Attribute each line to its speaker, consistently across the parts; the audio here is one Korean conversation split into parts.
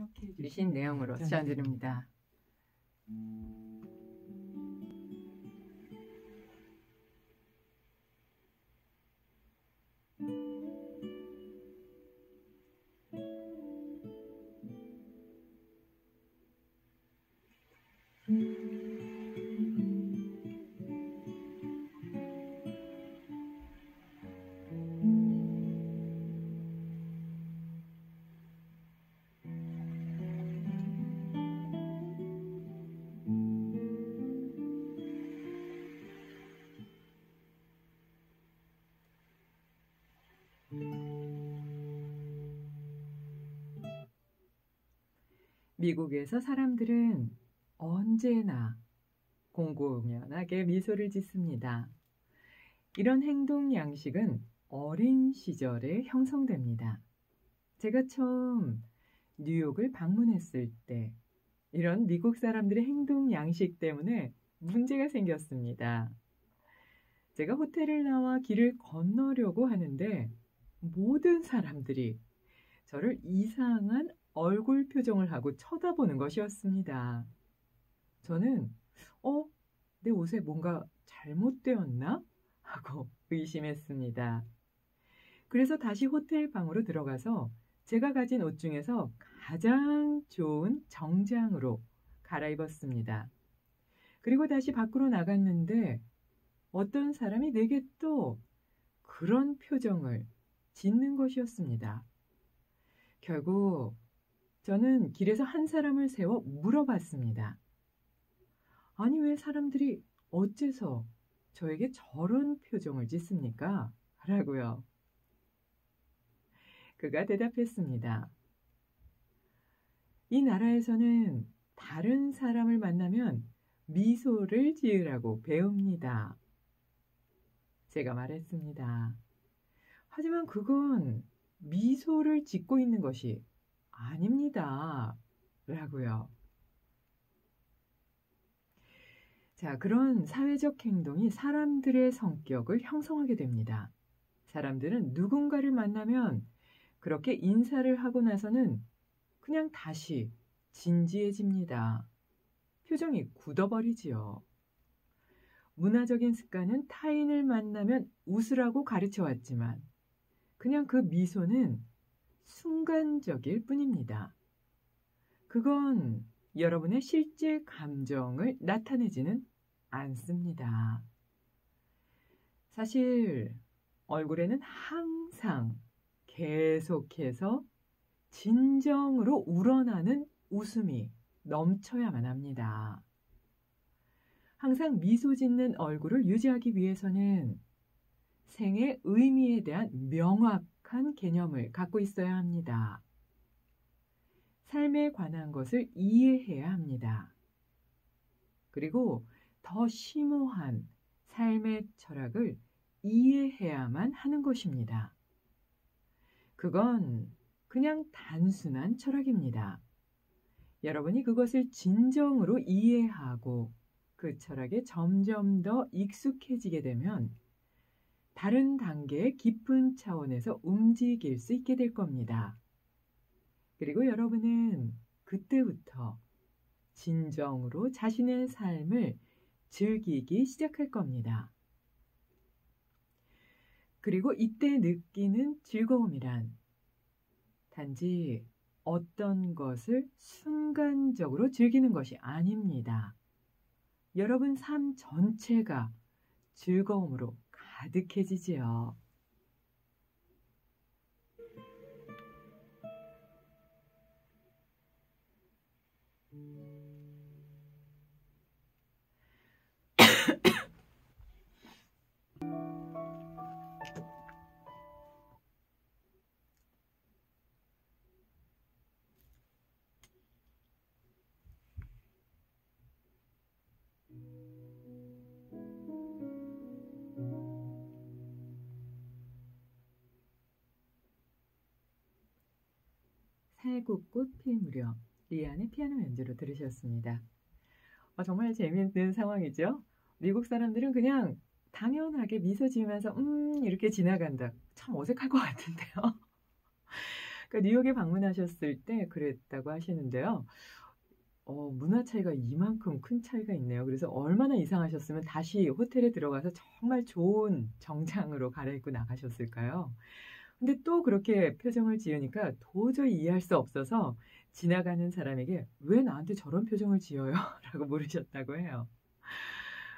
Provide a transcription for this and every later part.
Speaker 1: 협력해 주신 내용으로 시작드립니다. 미국에서 사람들은 언제나 공공연하게 미소를 짓습니다. 이런 행동 양식은 어린 시절에 형성됩니다. 제가 처음 뉴욕을 방문했을 때 이런 미국 사람들의 행동 양식 때문에 문제가 생겼습니다. 제가 호텔을 나와 길을 건너려고 하는데 모든 사람들이 저를 이상한 얼굴 표정을 하고 쳐다보는 것이었습니다. 저는 내 옷에 뭔가 잘못되었나? 하고 의심했습니다. 그래서 다시 호텔 방으로 들어가서 제가 가진 옷 중에서 가장 좋은 정장으로 갈아입었습니다. 그리고 다시 밖으로 나갔는데 어떤 사람이 내게 또 그런 표정을 짓는 것이었습니다. 결국 저는 길에서 한 사람을 세워 물어봤습니다. 아니, 왜 사람들이 어째서 저에게 저런 표정을 짓습니까? 라고요. 그가 대답했습니다. 이 나라에서는 다른 사람을 만나면 미소를 지으라고 배웁니다. 제가 말했습니다. 하지만 그건 미소를 짓고 있는 것이 아닙니다. 라고요. 자, 그런 사회적 행동이 사람들의 성격을 형성하게 됩니다. 사람들은 누군가를 만나면 그렇게 인사를 하고 나서는 그냥 다시 진지해집니다. 표정이 굳어버리지요. 문화적인 습관은 타인을 만나면 웃으라고 가르쳐왔지만 그냥 그 미소는 순간적일 뿐입니다. 그건 여러분의 실제 감정을 나타내지는 않습니다. 사실 얼굴에는 항상 계속해서 진정으로 우러나는 웃음이 넘쳐야만 합니다. 항상 미소 짓는 얼굴을 유지하기 위해서는 생의 의미에 대한 명확한 개념을 갖고 있어야 합니다. 삶에 관한 것을 이해해야 합니다. 그리고 더 심오한 삶의 철학을 이해해야만 하는 것입니다. 그건 그냥 단순한 철학입니다. 여러분이 그것을 진정으로 이해하고 그 철학에 점점 더 익숙해지게 되면 다른 단계의 깊은 차원에서 움직일 수 있게 될 겁니다. 그리고 여러분은 그때부터 진정으로 자신의 삶을 즐기기 시작할 겁니다. 그리고 이때 느끼는 즐거움이란 단지 어떤 것을 순간적으로 즐기는 것이 아닙니다. 여러분 삶 전체가 즐거움으로 가득해지지요. 살구꽃 필 무렵, 리안의 피아노 연주로 들으셨습니다. 정말 재미있는 상황이죠. 미국 사람들은 그냥 당연하게 미소 지으면서 이렇게 지나간다. 참 어색할 것 같은데요. 그러니까 뉴욕에 방문하셨을 때 그랬다고 하시는데요. 문화 차이가 이만큼 큰 차이가 있네요. 그래서 얼마나 이상하셨으면 다시 호텔에 들어가서 정말 좋은 정장으로 갈아입고 나가셨을까요? 근데 또 그렇게 표정을 지으니까 도저히 이해할 수 없어서 지나가는 사람에게 왜 나한테 저런 표정을 지어요? 라고 물으셨다고 해요.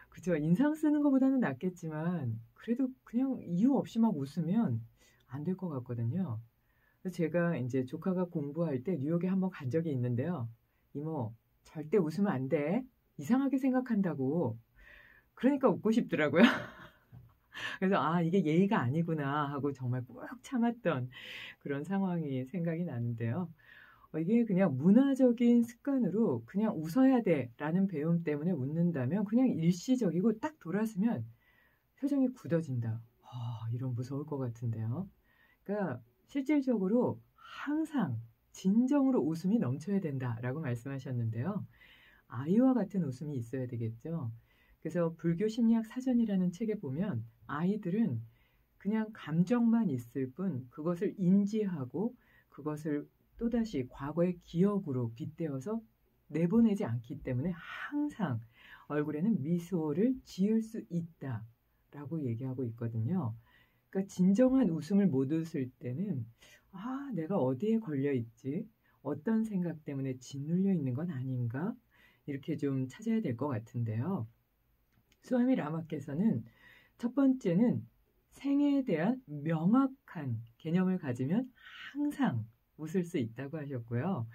Speaker 1: 그죠. 인상 쓰는 것보다는 낫겠지만 그래도 그냥 이유 없이 막 웃으면 안 될 것 같거든요. 그래서 제가 이제 조카가 공부할 때 뉴욕에 한번 간 적이 있는데요. 이모, 절대 웃으면 안 돼. 이상하게 생각한다고. 그러니까 웃고 싶더라고요. 그래서 아, 이게 예의가 아니구나 하고 정말 꾹 참았던 그런 상황이 생각이 나는데요. 이게 그냥 문화적인 습관으로 그냥 웃어야 돼라는 배움 때문에 웃는다면 그냥 일시적이고 딱 돌아서면 표정이 굳어진다. 이런 무서울 것 같은데요. 그러니까 실질적으로 항상 진정으로 웃음이 넘쳐야 된다라고 말씀하셨는데요. 아이와 같은 웃음이 있어야 되겠죠. 그래서 불교 심리학 사전이라는 책에 보면 아이들은 그냥 감정만 있을 뿐 그것을 인지하고 그것을 또다시 과거의 기억으로 빗대어서 내보내지 않기 때문에 항상 얼굴에는 미소를 지을 수 있다라고 얘기하고 있거든요. 그러니까 진정한 웃음을 못 웃을 때는 아, 내가 어디에 걸려 있지? 어떤 생각 때문에 짓눌려 있는 건 아닌가? 이렇게 좀 찾아야 될 것 같은데요. 수아미 라마께서는 첫 번째는 생에 대한 명확한 개념을 가지면 항상 웃을 수 있다고 하셨고요.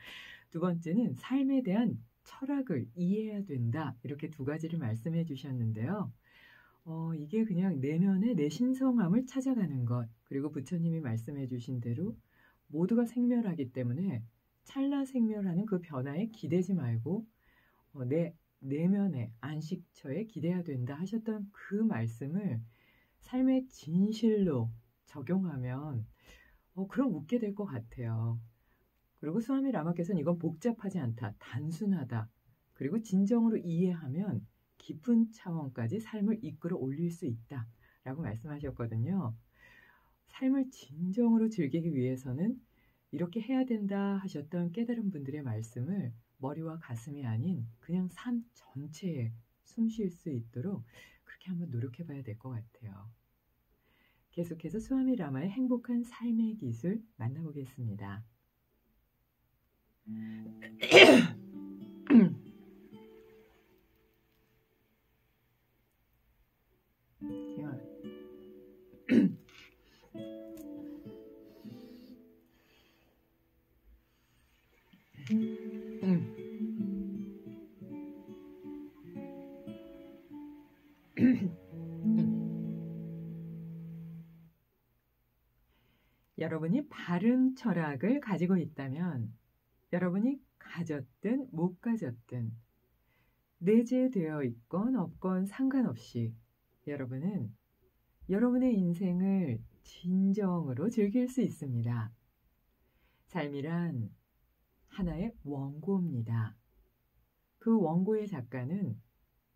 Speaker 1: 두 번째는 삶에 대한 철학을 이해해야 된다. 이렇게 두 가지를 말씀해 주셨는데요. 이게 그냥 내면의 내 신성함을 찾아가는 것. 그리고 부처님이 말씀해 주신 대로 모두가 생멸하기 때문에 찰나생멸하는 그 변화에 기대지 말고 내 내면의 안식처에 기대야 된다 하셨던 그 말씀을 삶의 진실로 적용하면 그럼 웃게 될 것 같아요. 그리고 스와미 라마께서는 이건 복잡하지 않다, 단순하다. 그리고 진정으로 이해하면 깊은 차원까지 삶을 이끌어 올릴 수 있다라고 말씀하셨거든요. 삶을 진정으로 즐기기 위해서는 이렇게 해야 된다 하셨던 깨달은 분들의 말씀을 머리와 가슴이 아닌 그냥 삶 전체에 숨 쉴 수 있도록 그렇게 한번 노력해 봐야 될 것 같아요. 계속해서 스와미 라마의 행복한 삶의 기술 만나보겠습니다. 여러분이 바른 철학을 가지고 있다면 여러분이 가졌든 못 가졌든 내재되어 있건 없건 상관없이 여러분은 여러분의 인생을 진정으로 즐길 수 있습니다. 삶이란 하나의 원고입니다. 그 원고의 작가는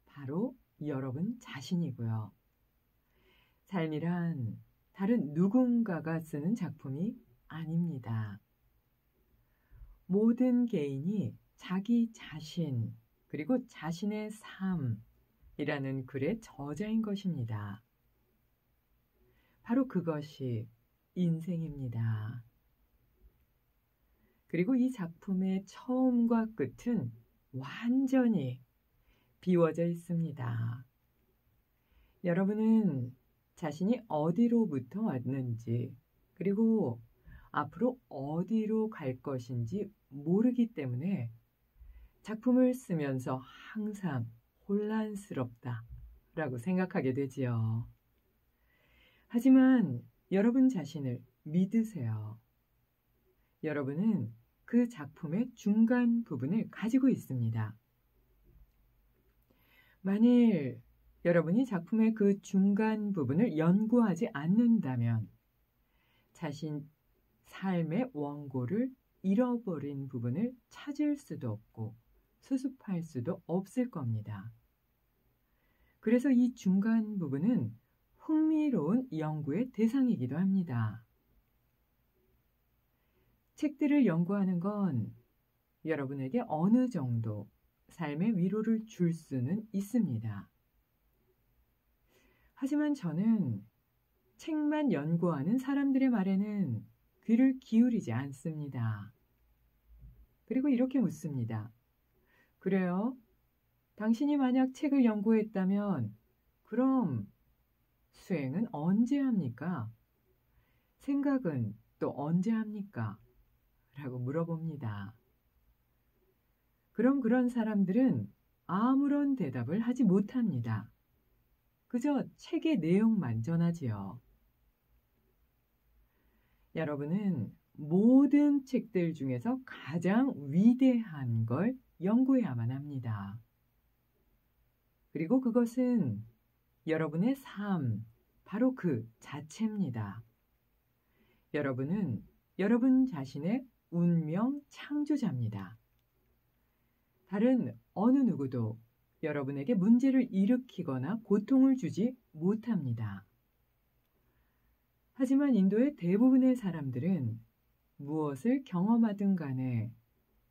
Speaker 1: 바로 여러분 자신이고요. 삶이란 다른 누군가가 쓰는 작품이 아닙니다. 모든 개인이 자기 자신 그리고 자신의 삶이라는 글의 저자인 것입니다. 바로 그것이 인생입니다. 그리고 이 작품의 처음과 끝은 완전히 비워져 있습니다. 여러분은 자신이 어디로부터 왔는지 그리고 앞으로 어디로 갈 것인지 모르기 때문에 작품을 쓰면서 항상 혼란스럽다라고 생각하게 되지요. 하지만 여러분 자신을 믿으세요. 여러분은 그 작품의 중간 부분을 가지고 있습니다. 만일 여러분이 작품의 그 중간 부분을 연구하지 않는다면 자신 삶의 원고를 잃어버린 부분을 찾을 수도 없고 수습할 수도 없을 겁니다. 그래서 이 중간 부분은 흥미로운 연구의 대상이기도 합니다. 책들을 연구하는 건 여러분에게 어느 정도 삶의 위로를 줄 수는 있습니다. 하지만 저는 책만 연구하는 사람들의 말에는 귀를 기울이지 않습니다. 그리고 이렇게 묻습니다. 그래요? 당신이 만약 책을 연구했다면 그럼 수행은 언제 합니까? 생각은 또 언제 합니까? 라고 물어봅니다. 그럼 그런 사람들은 아무런 대답을 하지 못합니다. 그저 책의 내용만 전하지요. 여러분은 모든 책들 중에서 가장 위대한 걸 연구해야만 합니다. 그리고 그것은 여러분의 삶, 바로 그 자체입니다. 여러분은 여러분 자신의 운명 창조자입니다. 다른 어느 누구도 여러분에게 문제를 일으키거나 고통을 주지 못합니다. 하지만 인도의 대부분의 사람들은 무엇을 경험하든 간에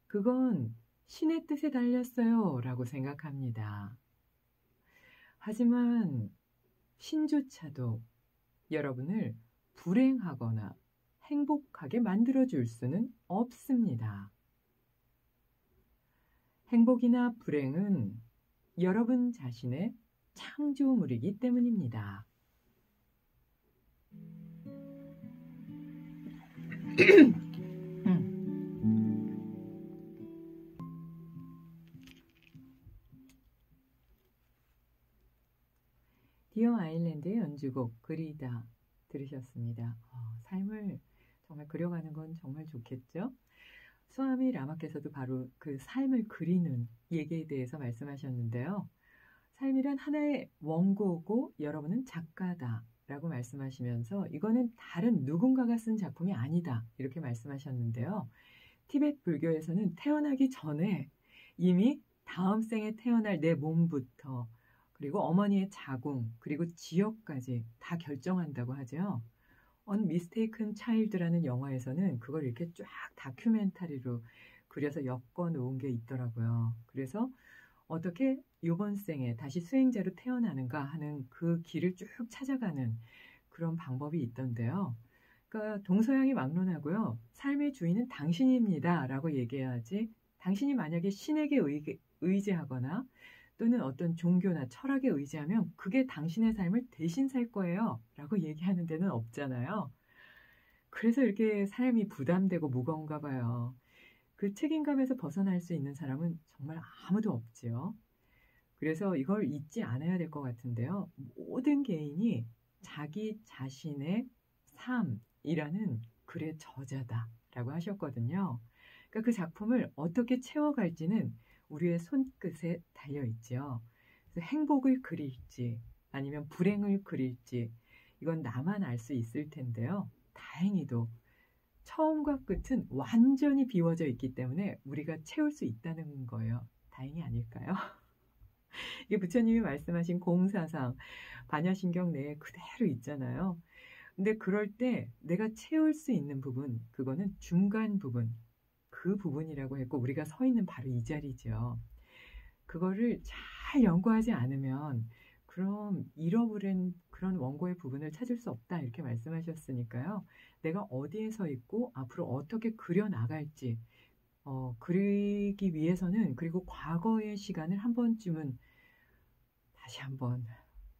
Speaker 1: 그건 신의 뜻에 달렸어요 라고 생각합니다. 하지만 신조차도 여러분을 불행하거나 행복하게 만들어줄 수는 없습니다. 행복이나 불행은 여러분 자신의 창조물이기 때문입니다. 디어 아일랜드의 연주곡 그리다 들으셨습니다. 삶을 정말 그려가는 건 정말 좋겠죠? 스와미 라마께서도 바로 그 삶을 그리는 얘기에 대해서 말씀하셨는데요. 삶이란 하나의 원고고 여러분은 작가다 라고 말씀하시면서 이거는 다른 누군가가 쓴 작품이 아니다 이렇게 말씀하셨는데요. 티베트 불교에서는 태어나기 전에 이미 다음 생에 태어날 내 몸부터 그리고 어머니의 자궁 그리고 지역까지 다 결정한다고 하죠. 언미스테이큰 차일드라는 영화에서는 그걸 이렇게 쫙 다큐멘터리로 그려서 엮어 놓은 게 있더라고요. 그래서 어떻게 이번 생에 다시 수행자로 태어나는가 하는 그 길을 쭉 찾아가는 그런 방법이 있던데요. 그러니까 동서양이 막론하고요. 삶의 주인은 당신입니다 라고 얘기해야지 당신이 만약에 신에게 의지하거나 또는 어떤 종교나 철학에 의지하면 그게 당신의 삶을 대신 살 거예요 라고 얘기하는 데는 없잖아요. 그래서 이렇게 삶이 부담되고 무거운가 봐요. 그 책임감에서 벗어날 수 있는 사람은 정말 아무도 없지요. 그래서 이걸 잊지 않아야 될 것 같은데요. 모든 개인이 자기 자신의 삶이라는 글의 저자다라고 하셨거든요. 그러니까 그 작품을 어떻게 채워갈지는 우리의 손끝에 달려있죠. 그래서 행복을 그릴지 아니면 불행을 그릴지 이건 나만 알 수 있을 텐데요. 다행히도 처음과 끝은 완전히 비워져 있기 때문에 우리가 채울 수 있다는 거예요. 다행이 아닐까요? 이게 부처님이 말씀하신 공사상, 반야신경 내에 그대로 있잖아요. 근데 그럴 때 내가 채울 수 있는 부분, 그거는 중간 부분, 그 부분이라고 했고 우리가 서 있는 바로 이 자리죠. 그거를 잘 연구하지 않으면 그럼 잃어버린 그런 원고의 부분을 찾을 수 없다 이렇게 말씀하셨으니까요. 내가 어디에 서 있고 앞으로 어떻게 그려나갈지 그리기 위해서는 그리고 과거의 시간을 한 번쯤은 다시 한번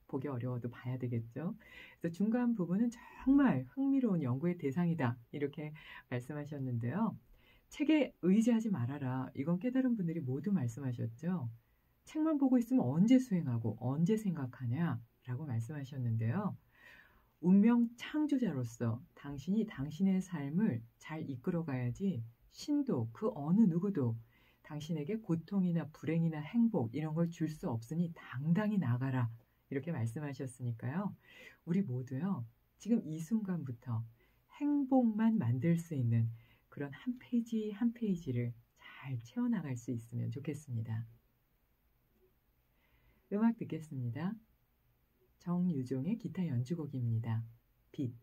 Speaker 1: 보기 어려워도 봐야 되겠죠. 그래서 중간 부분은 정말 흥미로운 연구의 대상이다 이렇게 말씀하셨는데요. 책에 의지하지 말아라. 이건 깨달은 분들이 모두 말씀하셨죠. 책만 보고 있으면 언제 수행하고 언제 생각하냐라고 말씀하셨는데요. 운명 창조자로서 당신이 당신의 삶을 잘 이끌어가야지 신도 그 어느 누구도 당신에게 고통이나 불행이나 행복 이런 걸 줄 수 없으니 당당히 나가라 이렇게 말씀하셨으니까요. 우리 모두요. 지금 이 순간부터 행복만 만들 수 있는 그런 한 페이지 한 페이지를 잘 채워나갈 수 있으면 좋겠습니다. 음악 듣겠습니다. 정유종의 기타 연주곡입니다. 빛.